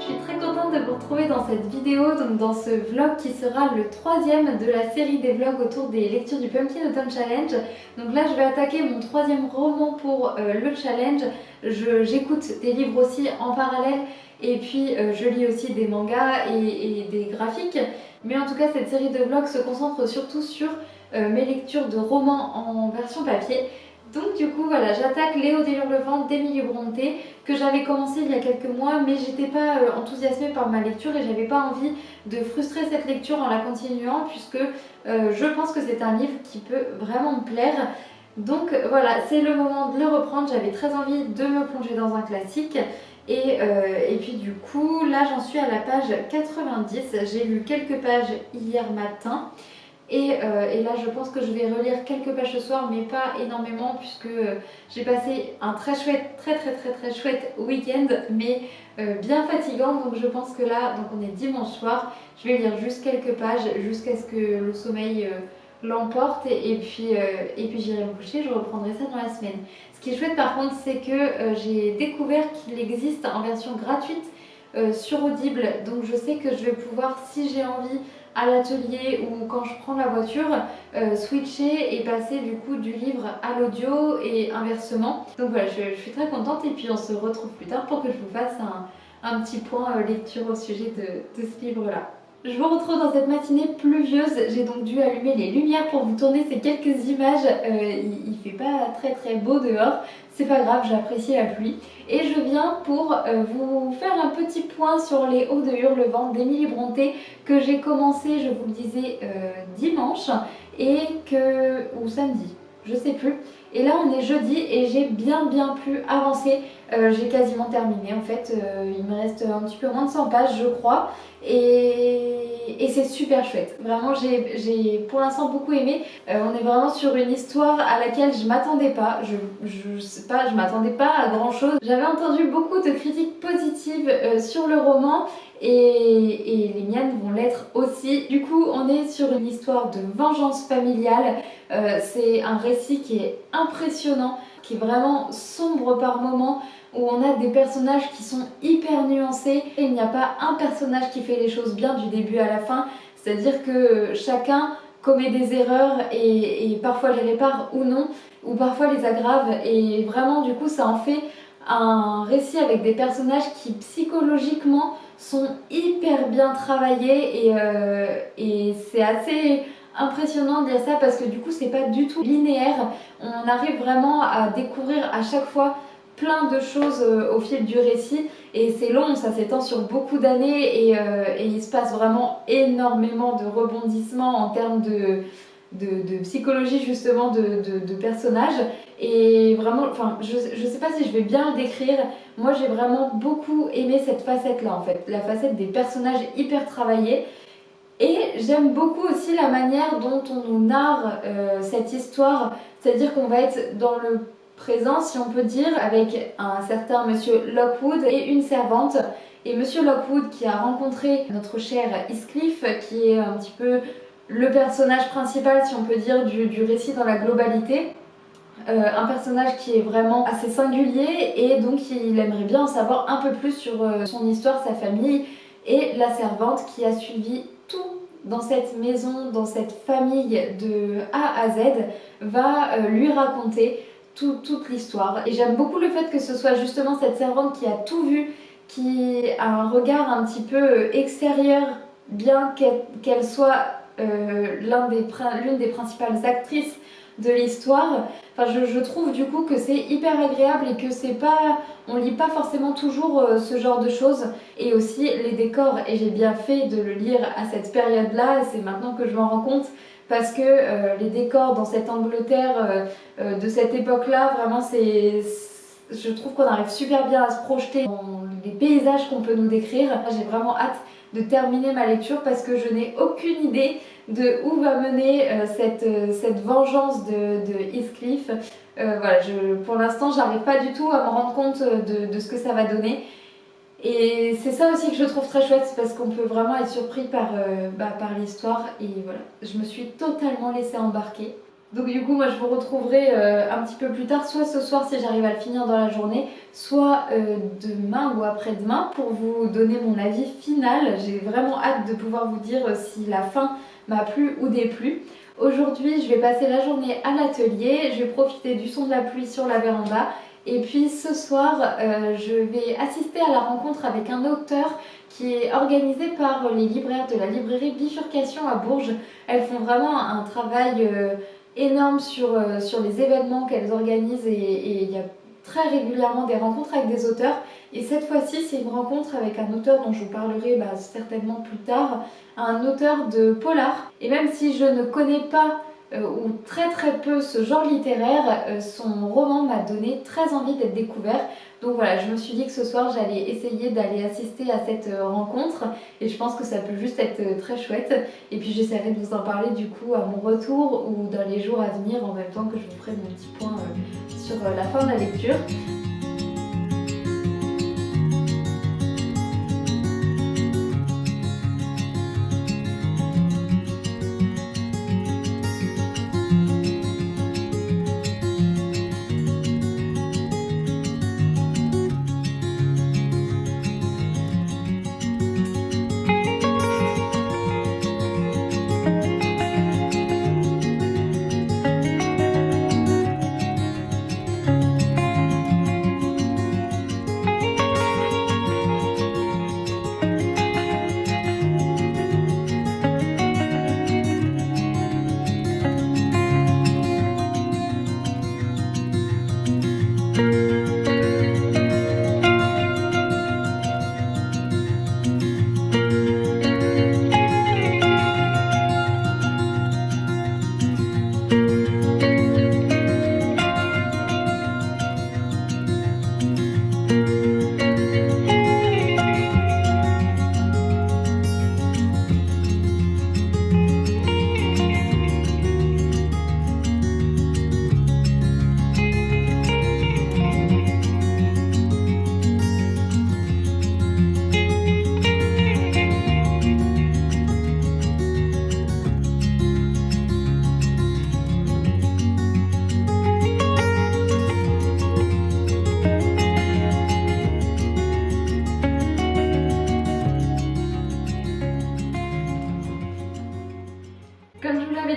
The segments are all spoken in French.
Je suis très contente de vous retrouver dans cette vidéo, donc dans ce vlog qui sera le troisième de la série des vlogs autour des lectures du Pumpkin Autumn Challenge. Donc là je vais attaquer mon troisième roman pour le challenge. J'écoute des livres aussi en parallèle et puis je lis aussi des mangas et des graphiques. Mais en tout cas cette série de vlogs se concentre surtout sur mes lectures de romans en version papier. Donc du coup voilà, j'attaque Léo des Hurlevents d'Emily Brontë que j'avais commencé il y a quelques mois, mais j'étais pas enthousiasmée par ma lecture et j'avais pas envie de frustrer cette lecture en la continuant puisque je pense que c'est un livre qui peut vraiment me plaire. Donc voilà, c'est le moment de le reprendre, j'avais très envie de me plonger dans un classique. Et puis du coup, là j'en suis à la page 90, j'ai lu quelques pages hier matin. Et là je pense que je vais relire quelques pages ce soir mais pas énormément puisque j'ai passé un très chouette week-end mais bien fatigant, donc je pense que là, donc on est dimanche soir, je vais lire juste quelques pages jusqu'à ce que le sommeil l'emporte et puis j'irai me coucher, je reprendrai ça dans la semaine. Ce qui est chouette par contre c'est que j'ai découvert qu'il existe en version gratuite sur Audible, donc je sais que je vais pouvoir, si j'ai envie, à l'atelier ou quand je prends la voiture, switcher et passer du coup du livre à l'audio et inversement. Donc voilà, je suis très contente et puis on se retrouve plus tard pour que je vous fasse un petit point lecture au sujet de ce livre-là. Je vous retrouve dans cette matinée pluvieuse, j'ai donc dû allumer les lumières pour vous tourner ces quelques images, il fait pas très beau dehors, c'est pas grave, j'apprécie la pluie. Et je viens pour vous faire un petit point sur les Hauts de Hurlevent d'Emily Brontë que j'ai commencé, je vous le disais, dimanche ou samedi, je sais plus. Et là on est jeudi et j'ai bien pu avancer, j'ai quasiment terminé en fait, il me reste un petit peu moins de 100 pages je crois et c'est super chouette. Vraiment j'ai pour l'instant beaucoup aimé, on est vraiment sur une histoire à laquelle je m'attendais pas, je sais pas, je m'attendais pas à grand chose. J'avais entendu beaucoup de critiques positives sur le roman et les miennes vont l'être aussi. Du coup on est sur une histoire de vengeance familiale, c'est un récit qui est impressionnant, qui est vraiment sombre par moments, où on a des personnages qui sont hyper nuancés et il n'y a pas un personnage qui fait les choses bien du début à la fin, c'est-à-dire que chacun commet des erreurs et parfois les répare ou non, ou parfois les aggrave, et vraiment du coup ça en fait un récit avec des personnages qui psychologiquement sont hyper bien travaillés et c'est assez impressionnant de dire ça parce que du coup c'est pas du tout linéaire, on arrive vraiment à découvrir à chaque fois plein de choses au fil du récit et c'est long, ça s'étend sur beaucoup d'années et il se passe vraiment énormément de rebondissements en termes de psychologie justement de personnages et vraiment, enfin je sais pas si je vais bien le décrire, moi j'ai vraiment beaucoup aimé cette facette là en fait, la facette des personnages hyper travaillés. Et j'aime beaucoup aussi la manière dont on nous narre cette histoire, c'est-à-dire qu'on va être dans le présent, si on peut dire, avec un certain monsieur Lockwood et une servante. Et monsieur Lockwood qui a rencontré notre cher Heathcliff, qui est un petit peu le personnage principal, si on peut dire, du récit dans la globalité. Un personnage qui est vraiment assez singulier et donc il aimerait bien en savoir un peu plus sur son histoire, sa famille et la servante qui a suivi tout dans cette maison, dans cette famille de A à Z, va lui raconter toute l'histoire. Et j'aime beaucoup le fait que ce soit justement cette servante qui a tout vu, qui a un regard un petit peu extérieur, bien qu'elle soit l'une des principales actrices de l'histoire. Enfin, je trouve du coup que c'est hyper agréable et que c'est pas, on lit pas forcément toujours ce genre de choses. Et aussi les décors, et j'ai bien fait de le lire à cette période-là, c'est maintenant que je m'en rends compte, parce que les décors dans cette Angleterre de cette époque-là, vraiment je trouve qu'on arrive super bien à se projeter dans les paysages qu'on peut nous décrire. J'ai vraiment hâte de terminer ma lecture parce que je n'ai aucune idée de où va mener cette vengeance de Heathcliff. Voilà, pour l'instant, j'arrive pas du tout à me rendre compte de ce que ça va donner. Et c'est ça aussi que je trouve très chouette, parce qu'on peut vraiment être surpris par l'histoire. Et voilà, je me suis totalement laissée embarquer. Donc du coup, moi je vous retrouverai un petit peu plus tard, soit ce soir si j'arrive à le finir dans la journée, soit demain ou après-demain pour vous donner mon avis final. J'ai vraiment hâte de pouvoir vous dire si la fin m'a plu ou déplu. Aujourd'hui, je vais passer la journée à l'atelier, je vais profiter du son de la pluie sur la véranda. Et puis ce soir, je vais assister à la rencontre avec un auteur qui est organisé par les libraires de la librairie Bifurcation à Bourges. Elles font vraiment un travail énorme sur les événements qu'elles organisent et il y a très régulièrement des rencontres avec des auteurs. Et cette fois-ci, c'est une rencontre avec un auteur dont je vous parlerai certainement plus tard, un auteur de polar. Et même si je ne connais pas ou très peu ce genre littéraire, son roman m'a donné très envie d'être découvert. Donc voilà, je me suis dit que ce soir j'allais essayer d'aller assister à cette rencontre et je pense que ça peut juste être très chouette. Et puis j'essaierai de vous en parler du coup à mon retour ou dans les jours à venir en même temps que je vous ferai mon petit point sur la fin de la lecture.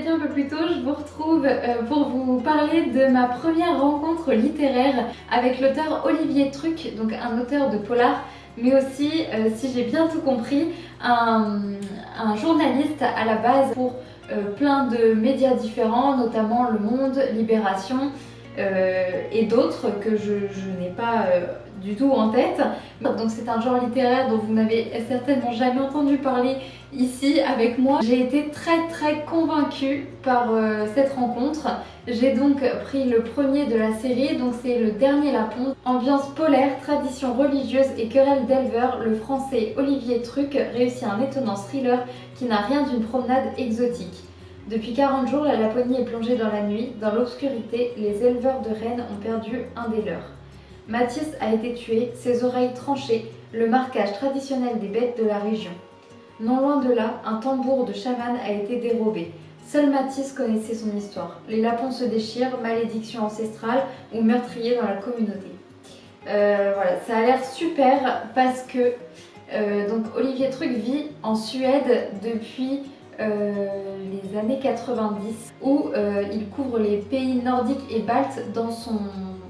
Un peu plus tôt, je vous retrouve pour vous parler de ma première rencontre littéraire avec l'auteur Olivier Truc, donc un auteur de polar, mais aussi, si j'ai bien tout compris, un journaliste à la base pour plein de médias différents, notamment Le Monde, Libération et d'autres que je n'ai pas du tout en tête. Donc c'est un genre littéraire dont vous n'avez certainement jamais entendu parler ici avec moi. J'ai été très convaincue par cette rencontre. J'ai donc pris le premier de la série, donc c'est Le Dernier Lapon. Ambiance polaire, tradition religieuse et querelle d'éleveurs, le français Olivier Truc réussit un étonnant thriller qui n'a rien d'une promenade exotique. Depuis 40 jours, la Laponie est plongée dans la nuit. Dans l'obscurité, les éleveurs de rennes ont perdu un des leurs. Mathis a été tué, ses oreilles tranchées, le marquage traditionnel des bêtes de la région. Non loin de là, un tambour de chaman a été dérobé. Seul Mathis connaissait son histoire. Les lapons se déchirent, malédiction ancestrale ou meurtrier dans la communauté. Voilà, ça a l'air super parce que donc Olivier Truc vit en Suède depuis les années 90 où il couvre les pays nordiques et baltes dans son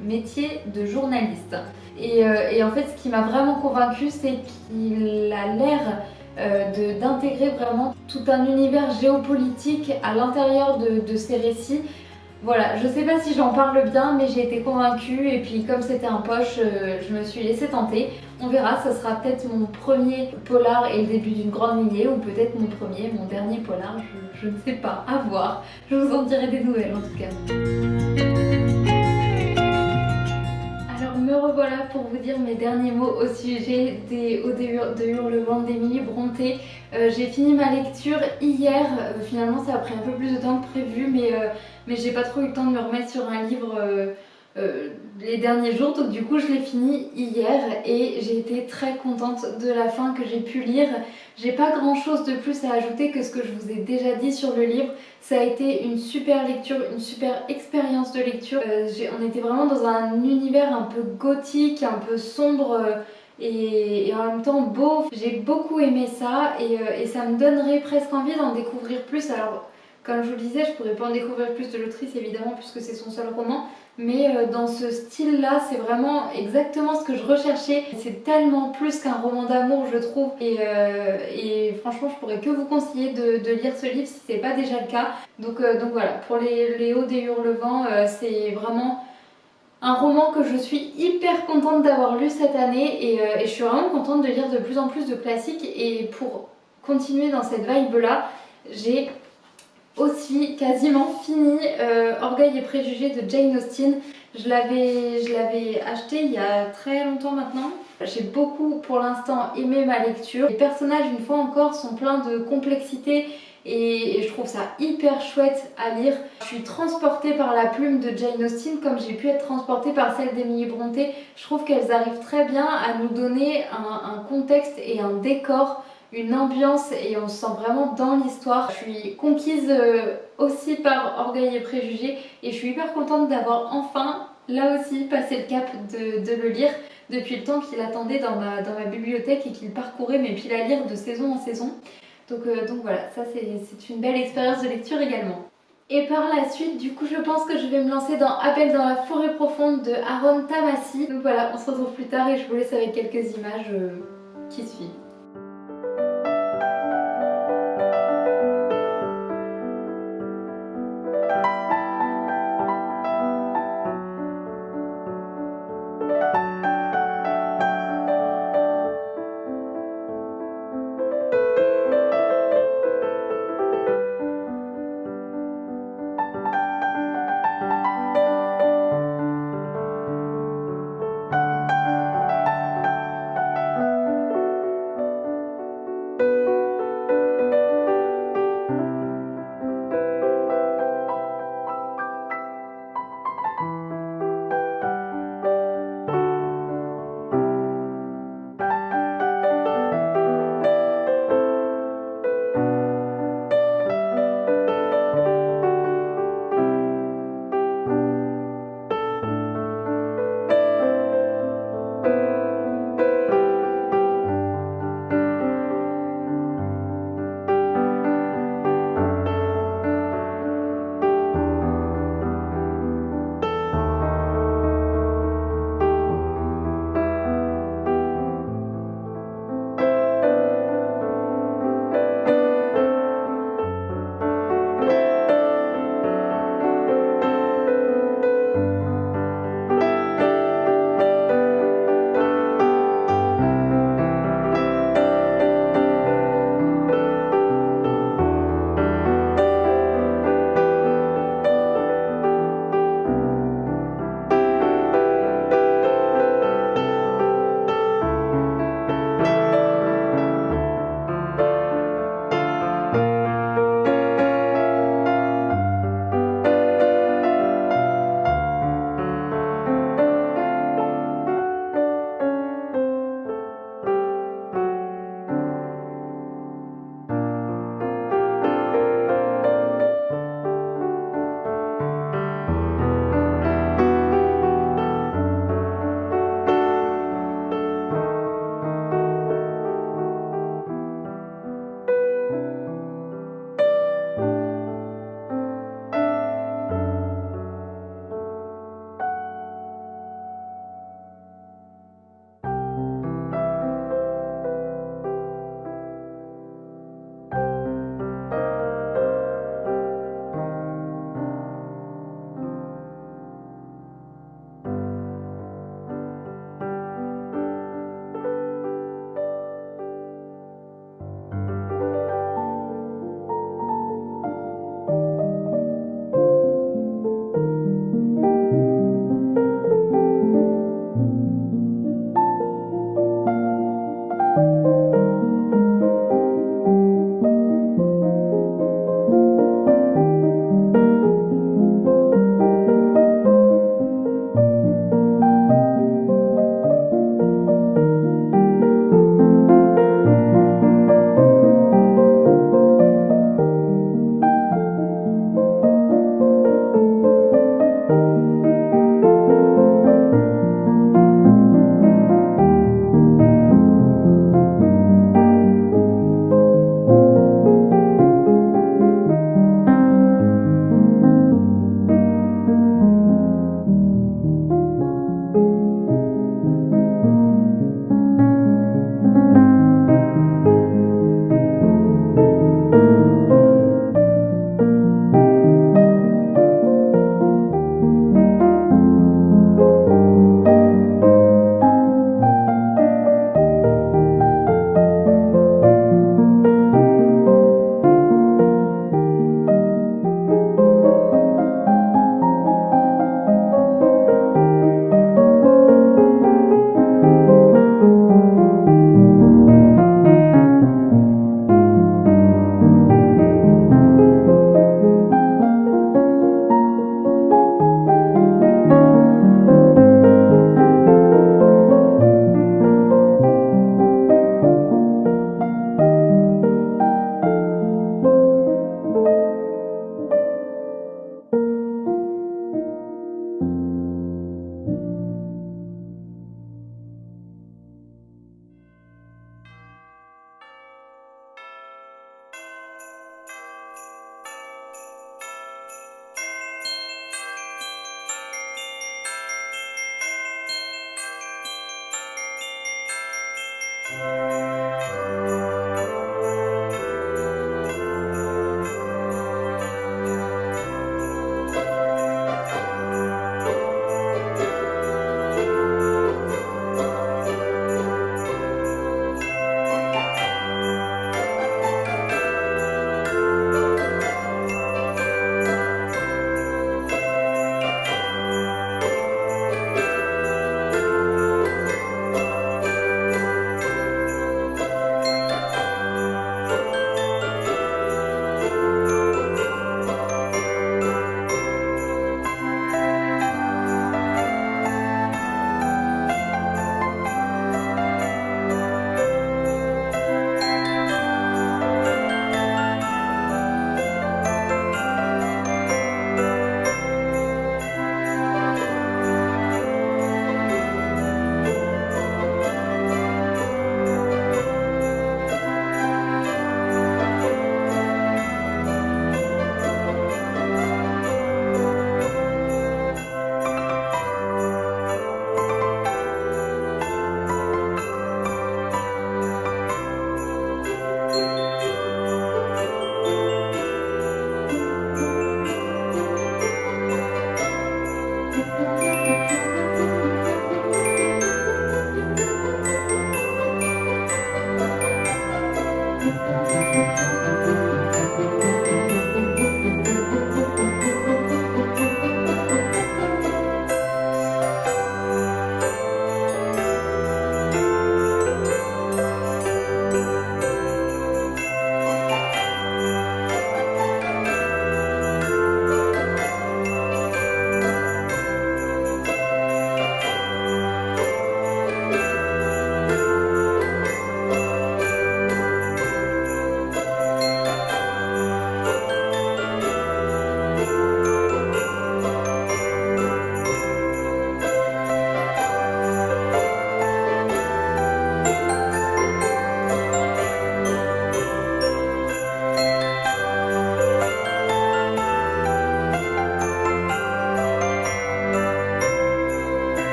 métier de journaliste. Et en fait, ce qui m'a vraiment convaincue, c'est qu'il a l'air d'intégrer vraiment tout un univers géopolitique à l'intérieur de ses récits. Voilà, je sais pas si j'en parle bien, mais j'ai été convaincue et puis comme c'était un poche, je me suis laissée tenter. On verra, ça sera peut-être mon premier polar et le début d'une grande lignée ou peut-être mon dernier polar, je ne sais pas, à voir. Je vous en dirai des nouvelles en tout cas. Alors me revoilà pour vous dire mes derniers mots au sujet des Odes de Hurlevent d'Émilie Brontë. J'ai fini ma lecture hier, finalement ça a pris un peu plus de temps que prévu, mais j'ai pas trop eu le temps de me remettre sur un livre les derniers jours, donc du coup je l'ai fini hier et j'ai été très contente de la fin que j'ai pu lire. J'ai pas grand chose de plus à ajouter que ce que je vous ai déjà dit sur le livre. Ça a été une super lecture, une super expérience de lecture. On était vraiment dans un univers un peu gothique, un peu sombre et en même temps beau. J'ai beaucoup aimé ça et ça me donnerait presque envie d'en découvrir plus. Alors, comme je vous le disais, je pourrais pas en découvrir plus de l'autrice évidemment puisque c'est son seul roman. Mais dans ce style-là, c'est vraiment exactement ce que je recherchais. C'est tellement plus qu'un roman d'amour, je trouve. Et franchement, je pourrais que vous conseiller de lire ce livre si c'est pas déjà le cas. Donc voilà, pour les Hauts des Hurlevents, c'est vraiment un roman que je suis hyper contente d'avoir lu cette année et je suis vraiment contente de lire de plus en plus de classiques. Et pour continuer dans cette vibe-là, j'ai aussi quasiment fini Orgueil et préjugés de Jane Austen. Je l'avais acheté il y a très longtemps maintenant. J'ai beaucoup pour l'instant aimé ma lecture. Les personnages, une fois encore, sont pleins de complexité et je trouve ça hyper chouette à lire. Je suis transportée par la plume de Jane Austen comme j'ai pu être transportée par celle d'Émilie Brontë. Je trouve qu'elles arrivent très bien à nous donner un contexte et un décor, une ambiance et on se sent vraiment dans l'histoire. Je suis conquise aussi par Orgueil et préjugés et je suis hyper contente d'avoir enfin là aussi passé le cap de le lire depuis le temps qu'il attendait dans ma bibliothèque et qu'il parcourait mes piles à lire de saison en saison. Donc voilà, ça c'est une belle expérience de lecture également. Et par la suite, du coup, je pense que je vais me lancer dans Appel dans la forêt profonde de Aaron Tamassi. Donc voilà, on se retrouve plus tard et je vous laisse avec quelques images qui suivent.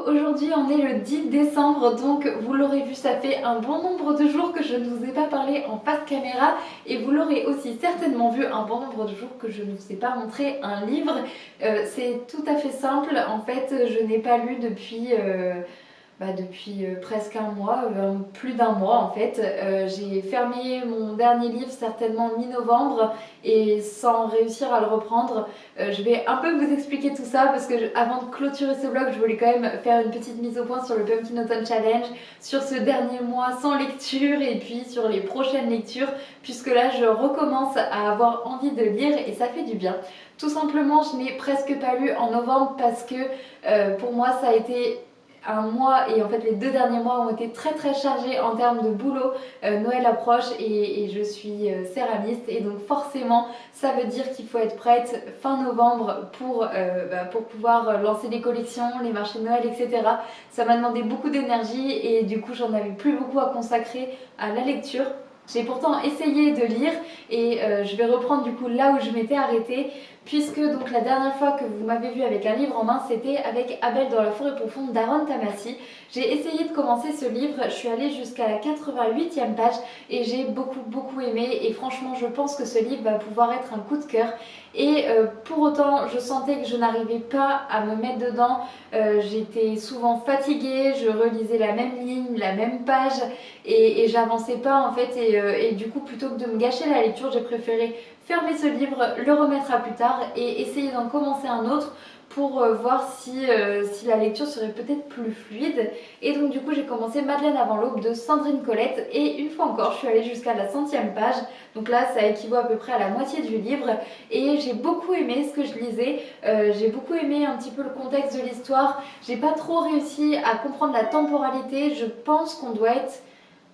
aujourd'hui on est le 10 décembre donc vous l'aurez vu, ça fait un bon nombre de jours que je ne vous ai pas parlé en face caméra et vous l'aurez aussi certainement vu un bon nombre de jours que je ne vous ai pas montré un livre. C'est tout à fait simple, en fait je n'ai pas lu depuis presque un mois, plus d'un mois en fait. J'ai fermé mon dernier livre certainement mi-novembre et sans réussir à le reprendre. Je vais un peu vous expliquer tout ça parce que avant de clôturer ce vlog, je voulais quand même faire une petite mise au point sur le Pumpkin Autumn Challenge, sur ce dernier mois sans lecture et puis sur les prochaines lectures, puisque là je recommence à avoir envie de lire et ça fait du bien. Tout simplement, je n'ai presque pas lu en novembre parce que pour moi ça a été un mois et en fait les 2 derniers mois ont été très chargés en termes de boulot. Noël approche et je suis céramiste et donc forcément ça veut dire qu'il faut être prête fin novembre pour pouvoir lancer les collections, les marchés de Noël, etc. Ça m'a demandé beaucoup d'énergie et du coup j'en avais plus beaucoup à consacrer à la lecture. J'ai pourtant essayé de lire et je vais reprendre du coup là où je m'étais arrêtée, puisque donc la dernière fois que vous m'avez vu avec un livre en main, c'était avec Abel dans la forêt profonde d'Aaron Tamassi. J'ai essayé de commencer ce livre, je suis allée jusqu'à la 88e page et j'ai beaucoup aimé et franchement je pense que ce livre va pouvoir être un coup de cœur. Et pour autant je sentais que je n'arrivais pas à me mettre dedans, j'étais souvent fatiguée, je relisais la même ligne, la même page et j'avançais pas en fait et du coup plutôt que de me gâcher la lecture, j'ai préféré fermer ce livre, le remettre à plus tard et essayer d'en commencer un autre pour voir si la lecture serait peut-être plus fluide. Et donc du coup j'ai commencé Madeleine avant l'aube de Sandrine Colette et une fois encore je suis allée jusqu'à la 100e page, donc là ça équivaut à peu près à la moitié du livre et j'ai beaucoup aimé ce que je lisais. J'ai beaucoup aimé un petit peu le contexte de l'histoire, j'ai pas trop réussi à comprendre la temporalité, je pense qu'on doit être...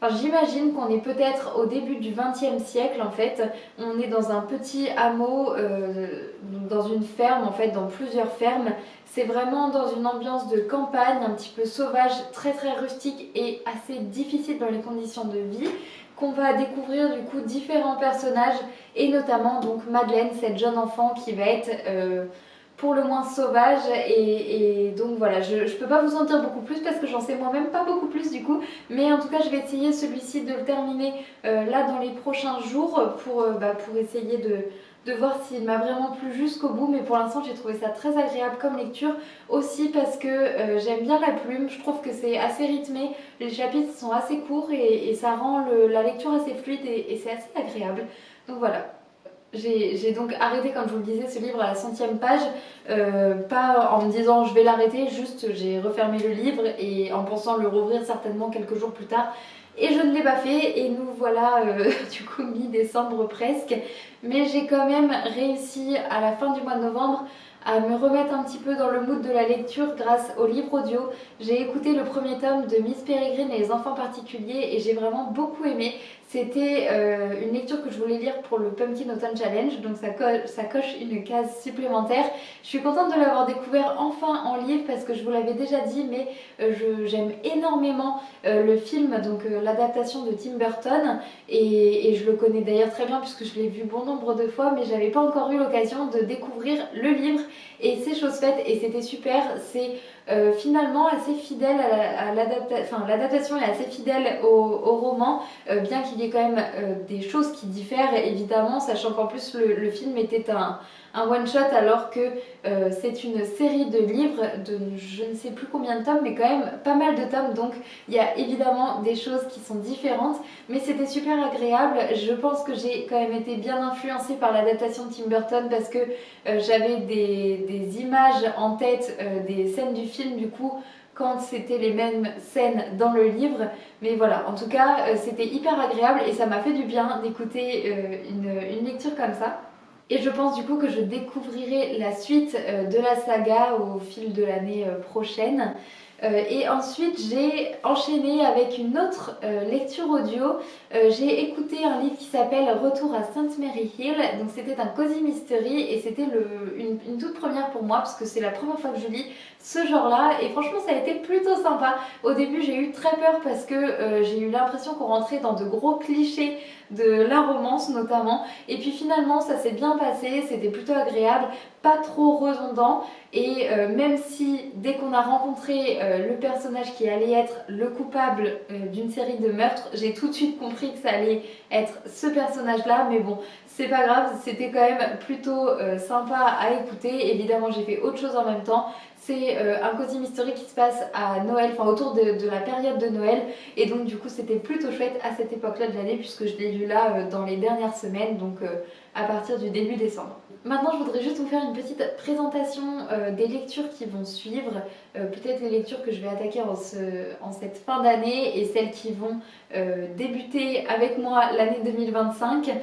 Enfin, j'imagine qu'on est peut-être au début du XXe siècle en fait. On est dans un petit hameau, dans une ferme en fait, dans plusieurs fermes. C'est vraiment dans une ambiance de campagne, un petit peu sauvage, très rustique et assez difficile dans les conditions de vie, qu'on va découvrir du coup différents personnages et notamment donc Madeleine, cette jeune enfant qui va être... pour le moins sauvage et donc voilà, je peux pas vous en dire beaucoup plus parce que j'en sais moi-même pas beaucoup plus du coup, mais en tout cas je vais essayer celui-ci de le terminer là dans les prochains jours pour essayer de voir s'il m'a vraiment plu jusqu'au bout, mais pour l'instant j'ai trouvé ça très agréable comme lecture aussi parce que j'aime bien la plume, je trouve que c'est assez rythmé, les chapitres sont assez courts et ça rend la lecture assez fluide et c'est assez agréable, donc voilà. J'ai donc arrêté, comme je vous le disais, ce livre à la 100e page, pas en me disant je vais l'arrêter, juste j'ai refermé le livre et en pensant le rouvrir certainement quelques jours plus tard. Et je ne l'ai pas fait et nous voilà du coup mi-décembre presque. Mais j'ai quand même réussi à la fin du mois de novembre à me remettre un petit peu dans le mood de la lecture grâce au livre audio. J'ai écouté le premier tome de Miss Peregrine et les enfants particuliers et j'ai vraiment beaucoup aimé. C'était une lecture que je voulais lire pour le Pumpkin Autumn Challenge, donc ça coche une case supplémentaire. Je suis contente de l'avoir découvert enfin en livre parce que je vous l'avais déjà dit, mais j'aime énormément le film, donc l'adaptation de Tim Burton, et je le connais d'ailleurs très bien puisque je l'ai vu bon nombre de fois, mais j'avais pas encore eu l'occasion de découvrir le livre et c'est chose faite et c'était super. C'est finalement assez fidèle à l'adaptation, enfin l'adaptation est assez fidèle au roman, bien qu'il y ait quand même des choses qui diffèrent évidemment, sachant qu'en plus le film était un one shot alors que c'est une série de livres de je ne sais plus combien de tomes, mais quand même pas mal de tomes, donc il y a évidemment des choses qui sont différentes, mais c'était super agréable. Je pense que j'ai quand même été bien influencée par l'adaptation de Tim Burton parce que j'avais des images en tête, des scènes du film du coup quand c'était les mêmes scènes dans le livre, mais voilà, en tout cas c'était hyper agréable et ça m'a fait du bien d'écouter une lecture comme ça. Et je pense du coup que je découvrirai la suite de la saga au fil de l'année prochaine. Et ensuite j'ai enchaîné avec une autre lecture audio. J'ai écouté un livre qui s'appelle Retour à St. Mary Hill. Donc c'était un cozy mystery et c'était une toute première pour moi parce que c'est la première fois que je lis ce genre là et franchement ça a été plutôt sympa. Au début j'ai eu très peur parce que j'ai eu l'impression qu'on rentrait dans de gros clichés de la romance notamment. Et puis finalement ça s'est bien passé, c'était plutôt agréable, pas trop redondant. Et même si dès qu'on a rencontré le personnage qui allait être le coupable d'une série de meurtres, j'ai tout de suite compris que ça allait être ce personnage là, mais bon, c'est pas grave, c'était quand même plutôt sympa à écouter. Évidemment j'ai fait autre chose en même temps. C'est un cosy mystery qui se passe à Noël, enfin autour de la période de Noël, et donc du coup c'était plutôt chouette à cette époque là de l'année puisque je l'ai lu là dans les dernières semaines, donc à partir du début décembre. Maintenant je voudrais juste vous faire une petite présentation des lectures qui vont suivre, peut-être les lectures que je vais attaquer en cette fin d'année et celles qui vont débuter avec moi l'année 2025.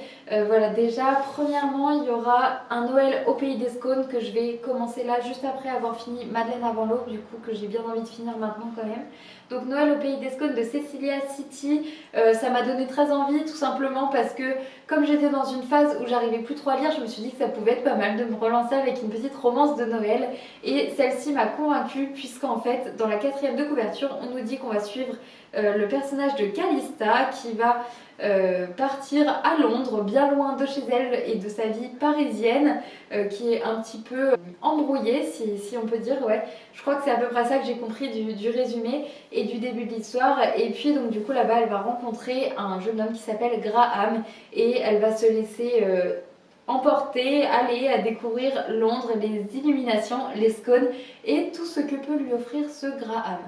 Voilà, déjà premièrement il y aura un Noël au pays des Scones que je vais commencer là juste après avoir fini Madeleine avant l'aube, du coup que j'ai bien envie de finir maintenant quand même. Donc Noël au pays des Scones de Cecilia City, ça m'a donné très envie tout simplement parce que comme j'étais dans une phase où j'arrivais plus trop à lire, je me suis dit que ça pouvait être pas mal de me relancer avec une petite romance de Noël, et celle-ci m'a convaincue puisqu'en fait dans la 4e de couverture on nous dit qu'on va suivre le personnage de Calista qui va partir à Londres, bien loin de chez elle et de sa vie parisienne qui est un petit peu embrouillée si on peut dire, ouais. Je crois que c'est à peu près ça que j'ai compris du résumé et du début de l'histoire. Et puis donc du coup là-bas elle va rencontrer un jeune homme qui s'appelle Graham et elle va se laisser emporter, aller à découvrir Londres, les illuminations, les scones et tout ce que peut lui offrir ce Graham.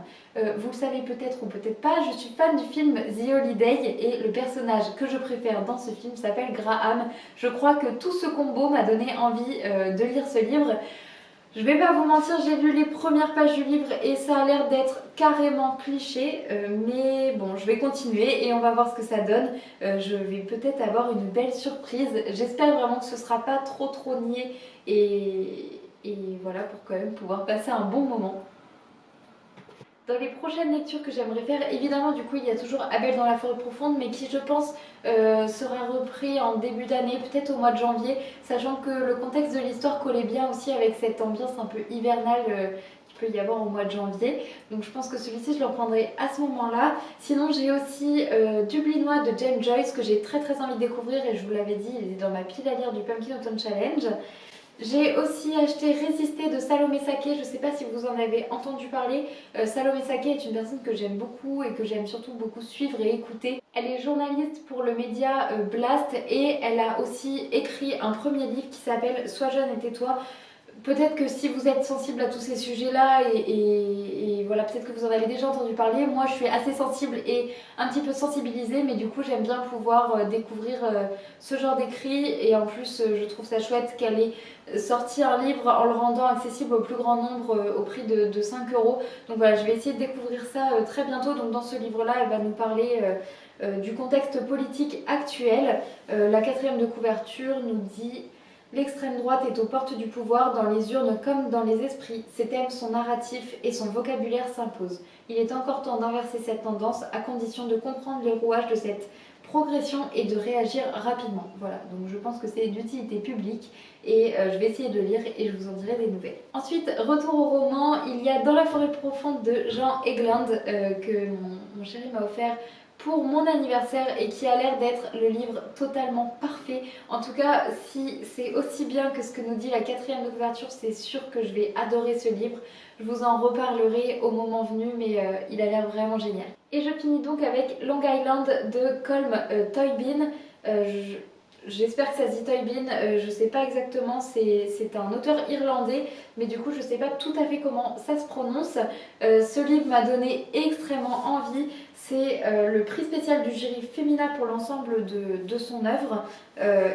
Vous le savez peut-être ou peut-être pas, je suis fan du film The Holiday et le personnage que je préfère dans ce film s'appelle Graham. Je crois que tout ce combo m'a donné envie de lire ce livre. Je vais pas vous mentir, j'ai lu les premières pages du livre et ça a l'air d'être carrément cliché, mais bon, je vais continuer et on va voir ce que ça donne. Je vais peut-être avoir une belle surprise. J'espère vraiment que ce sera pas trop niais et voilà, pour quand même pouvoir passer un bon moment. Dans les prochaines lectures que j'aimerais faire, évidemment du coup il y a toujours Abel dans la forêt profonde, mais qui je pense sera repris en début d'année, peut-être au mois de janvier, sachant que le contexte de l'histoire collait bien aussi avec cette ambiance un peu hivernale qu'il peut y avoir au mois de janvier. Donc je pense que celui-ci je le reprendrai à ce moment-là. Sinon j'ai aussi Dublinois de James Joyce que j'ai très envie de découvrir et je vous l'avais dit, il est dans ma pile à lire du Pumpkin Autumn Challenge. J'ai aussi acheté Résister de Salomé Saké, je ne sais pas si vous en avez entendu parler. Salomé Saké est une personne que j'aime beaucoup et que j'aime surtout beaucoup suivre et écouter. Elle est journaliste pour le média Blast et elle a aussi écrit un premier livre qui s'appelle Sois jeune et tais-toi. Peut-être que si vous êtes sensible à tous ces sujets-là et voilà, peut-être que vous en avez déjà entendu parler. Moi, je suis assez sensible et un petit peu sensibilisée, mais du coup, j'aime bien pouvoir découvrir ce genre d'écrit. Et en plus, je trouve ça chouette qu'elle ait sorti un livre en le rendant accessible au plus grand nombre au prix de 5 euros. Donc voilà, je vais essayer de découvrir ça très bientôt. Donc dans ce livre-là, elle va nous parler du contexte politique actuel. La 4e de couverture nous dit... L'extrême droite est aux portes du pouvoir, dans les urnes comme dans les esprits. Ses thèmes sont narratifs et son vocabulaire s'impose. Il est encore temps d'inverser cette tendance à condition de comprendre les rouages de cette progression et de réagir rapidement. Voilà, donc je pense que c'est d'utilité publique et je vais essayer de lire et je vous en dirai des nouvelles. Ensuite, retour au roman, il y a Dans la forêt profonde de Jean Eglund que mon chéri m'a offert pour mon anniversaire et qui a l'air d'être le livre totalement parfait. En tout cas, si c'est aussi bien que ce que nous dit la 4e de couverture, c'est sûr que je vais adorer ce livre. Je vous en reparlerai au moment venu, mais il a l'air vraiment génial. Et je finis donc avec Long Island de Colm Toybin. J'espère que ça se dit Toybin, je sais pas exactement, c'est un auteur irlandais, mais du coup je sais pas tout à fait comment ça se prononce. Ce livre m'a donné extrêmement envie, c'est le prix spécial du jury féminin pour l'ensemble de son œuvre,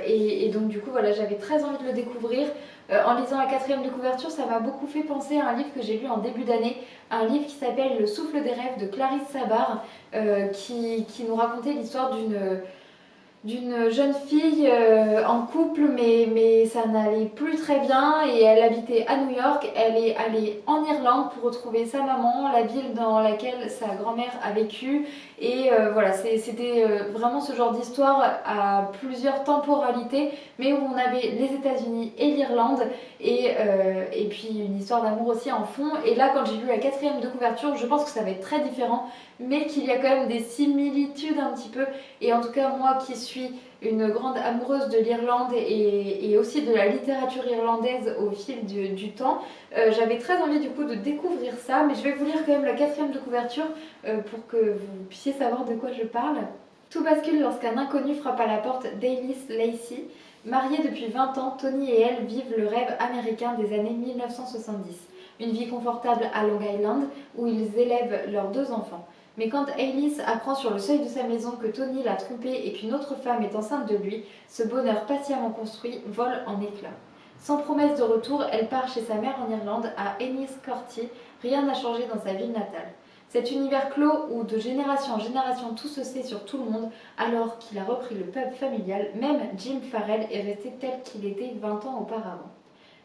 et donc du coup voilà, j'avais très envie de le découvrir. En lisant la 4e de couverture, ça m'a beaucoup fait penser à un livre que j'ai lu en début d'année, un livre qui s'appelle Le souffle des rêves de Clarisse Sabar, qui nous racontait l'histoire d'une jeune fille en couple mais ça n'allait plus très bien et elle habitait à New York. Elle est allée en Irlande pour retrouver sa maman, la ville dans laquelle sa grand-mère a vécu et voilà, c'était vraiment ce genre d'histoire à plusieurs temporalités mais où on avait les États-Unis et l'Irlande et puis une histoire d'amour aussi en fond. Et là quand j'ai lu la 4e de couverture, je pense que ça va être très différent mais qu'il y a quand même des similitudes un petit peu, et en tout cas moi qui suis suis une grande amoureuse de l'Irlande et aussi de la littérature irlandaise au fil du temps. J'avais très envie du coup de découvrir ça, mais je vais vous lire quand même la quatrième de couverture pour que vous puissiez savoir de quoi je parle. Tout bascule lorsqu'un inconnu frappe à la porte d'Alice Lacey. Mariés depuis 20 ans, Tony et elle vivent le rêve américain des années 1970. Une vie confortable à Long Island où ils élèvent leurs 2 enfants. Mais quand Alice apprend sur le seuil de sa maison que Tony l'a trompée et qu'une autre femme est enceinte de lui, ce bonheur patiemment construit vole en éclats. Sans promesse de retour, elle part chez sa mère en Irlande, à Enniscorthy. Rien n'a changé dans sa ville natale. Cet univers clos où de génération en génération tout se sait sur tout le monde, alors qu'il a repris le pub familial, même Jim Farrell est resté tel qu'il était 20 ans auparavant.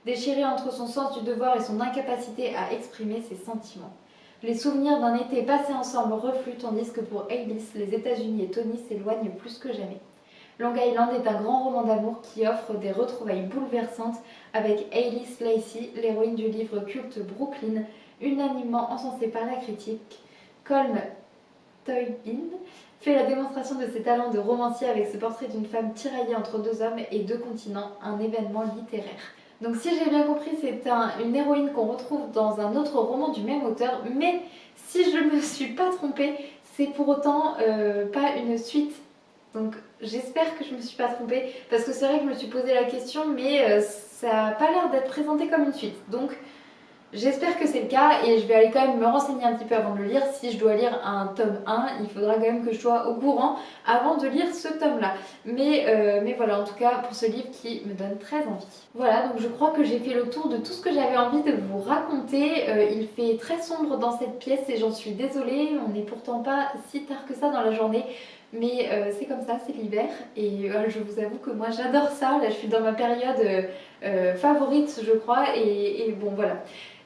Déchiré entre son sens du devoir et son incapacité à exprimer ses sentiments. Les souvenirs d'un été passé ensemble refluent tandis que pour Alice, les États-Unis et Tony s'éloignent plus que jamais. Long Island est un grand roman d'amour qui offre des retrouvailles bouleversantes avec Alice Lacey, l'héroïne du livre culte Brooklyn, unanimement encensée par la critique. Colm Tóibín fait la démonstration de ses talents de romancier avec ce portrait d'une femme tiraillée entre 2 hommes et 2 continents, un événement littéraire. Donc si j'ai bien compris, c'est une héroïne qu'on retrouve dans un autre roman du même auteur, mais si je ne me suis pas trompée, c'est pour autant pas une suite. Donc j'espère que je ne me suis pas trompée, parce que c'est vrai que je me suis posé la question, mais ça n'a pas l'air d'être présenté comme une suite. Donc j'espère que c'est le cas et je vais aller quand même me renseigner un petit peu avant de le lire. Si je dois lire un tome 1, il faudra quand même que je sois au courant avant de lire ce tome-là. Mais voilà, en tout cas pour ce livre qui me donne très envie. Voilà, donc je crois que j'ai fait le tour de tout ce que j'avais envie de vous raconter. Il fait très sombre dans cette pièce et j'en suis désolée. On n'est pourtant pas si tard que ça dans la journée. Mais c'est comme ça, c'est l'hiver et je vous avoue que moi j'adore ça. Là je suis dans ma période favorite je crois et bon voilà.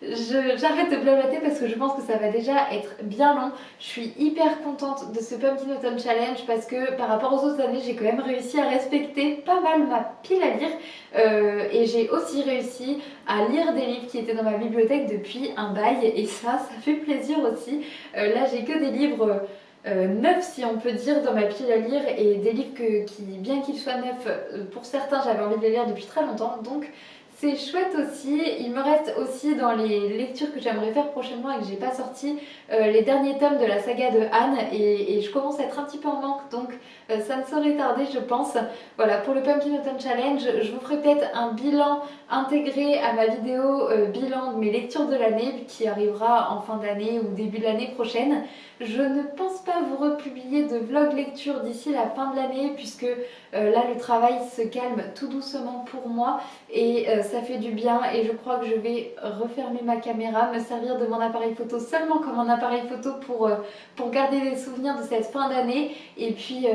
J'arrête de blablater parce que je pense que ça va déjà être bien long. Je suis hyper contente de ce Pumpkin Autumn Challenge parce que par rapport aux autres années, j'ai quand même réussi à respecter pas mal ma pile à lire. Et j'ai aussi réussi à lire des livres qui étaient dans ma bibliothèque depuis un bail et ça fait plaisir aussi. Là j'ai que des livres neufs si on peut dire dans ma pile à lire et des livres qui bien qu'ils soient neufs, pour certains j'avais envie de les lire depuis très longtemps, donc c'est chouette aussi. Il me reste aussi dans les lectures que j'aimerais faire prochainement et que j'ai pas sorti les derniers tomes de la saga de Anne et je commence à être un petit peu en manque, donc ça ne saurait tarder je pense. Voilà, pour le Pumpkin Autumn Challenge, je vous ferai peut-être un bilan intégré à ma vidéo bilan de mes lectures de l'année qui arrivera en fin d'année ou début de l'année prochaine. Je ne pense pas vous republier de vlog lecture d'ici la fin de l'année puisque là le travail se calme tout doucement pour moi et ça fait du bien et je crois que je vais refermer ma caméra, me servir de mon appareil photo seulement comme un appareil photo pour garder les souvenirs de cette fin d'année et puis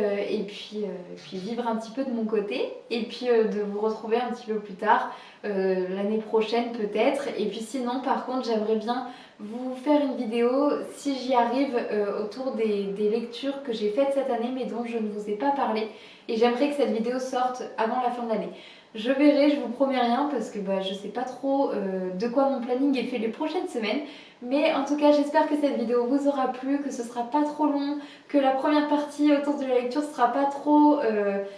vivre un petit peu de mon côté et puis de vous retrouver un petit peu plus tard, l'année prochaine peut-être. Et puis sinon par contre j'aimerais bien vous faire une vidéo si j'y arrive autour des lectures que j'ai faites cette année mais dont je ne vous ai pas parlé et j'aimerais que cette vidéo sorte avant la fin de l'année. Je verrai, je vous promets rien parce que je sais pas trop de quoi mon planning est fait les prochaines semaines. Mais en tout cas j'espère que cette vidéo vous aura plu, que ce sera pas trop long, que la première partie autour de la lecture sera pas trop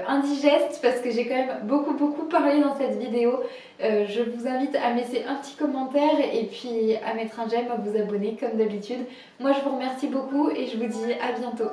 indigeste parce que j'ai quand même beaucoup parlé dans cette vidéo. Je vous invite à me laisser un petit commentaire et puis à mettre un j'aime, à vous abonner comme d'habitude. Moi je vous remercie beaucoup et je vous dis à bientôt.